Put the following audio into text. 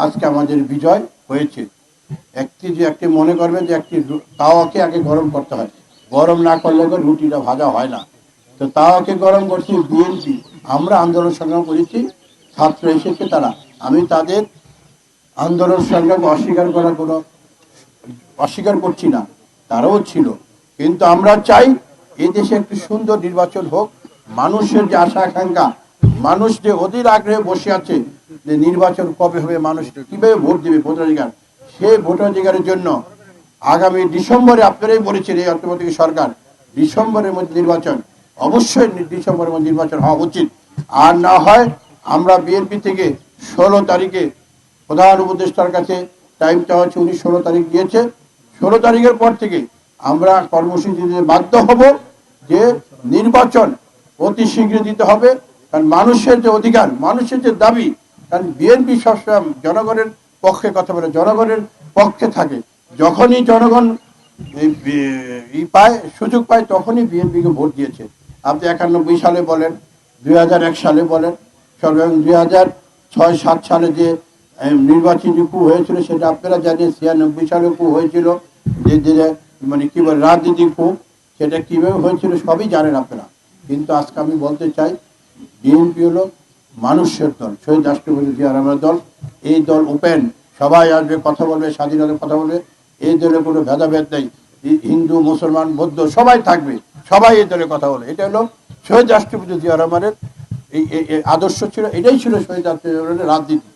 আজকে আমাদের বিজয় হয়েছে। একটি মনে করবেন যে একটি তাওয়াকে আগে গরম করতে হয়, গরম না করলে রুটিটা ভাজা হয় না। তো তাওয়াকে গরম করছি বিএনপি, আমরা আন্দোলন সংগ্রাম করেছি, ছাত্র এসেছে তারা, আমি তাদের আন্দোলন সংগ্রাম অস্বীকার করছি না, তারাও ছিল। কিন্তু আমরা চাই এই দেশে একটি সুন্দর নির্বাচন হোক। মানুষের যে আশা আকাঙ্ক্ষা, মানুষ যে অধীর আগ্রহে বসে আছে যে নির্বাচন কবে হবে, মানুষ কিভাবে ভোট দেবে, ভোটাধিকার, সেই ভোটাধিকারের জন্য আগামী ডিসেম্বরে, আপনারাই বলেছেন এই অন্তর্বর্তী সরকার, ডিসেম্বরের মধ্যে নির্বাচন, অবশ্যই ডিসেম্বরের মধ্যে নির্বাচন হওয়া উচিত। আর না হয় আমরা বিএনপি থেকে 16 তারিখে প্রধান উপদেষ্টার কাছে টাইম চাওয়া হচ্ছে, উনি 16 তারিখ দিয়েছে। 16 তারিখের পর থেকে আমরা কর্মসূচি দিতে বাধ্য হব যে নির্বাচন অতি শীঘ্র দিতে হবে। কারণ মানুষের যে অধিকার, মানুষের যে দাবি, কারণ বিএনপি সবসময় জনগণের পক্ষে কথা বলে, জনগণের পক্ষে থাকে। যখনই জনগণ সুযোগ পায় তখনই বিএনপিকে ভোট দিয়েছে। আপনি 91 সালে বলেন, 2001 সালে বলেন, সর্বং 2006-07 সালে যে নির্বাচনী কূপ হয়েছিল সেটা আপনারা জানেন। 96 সালে কূপ হয়েছিল, যে মানে কি বলে রাজনীতি কূপ, সেটা কিভাবে হয়েছিল সবই জানেন আপনারা। কিন্তু আজকে আমি বলতে চাই, বিএনপি হলো মানুষের দল, শহীদ রাষ্ট্রপতি জিয়া রহমানের দল। এই দল ওপেন, সবাই আসবে, কথা বলবে, স্বাধীনতা কথা বলবে। এই দলে কোনো ভেদাভেদ নেই, হিন্দু মুসলমান বৌদ্ধ সবাই থাকবে, সবাই এই দলে কথা বলে। এটা হলো শহীদ রাষ্ট্রপতি জিয়া রহমানের এই আদর্শ ছিল, এটাই ছিল শহীদ রাষ্ট্রপতি রাজনীতি।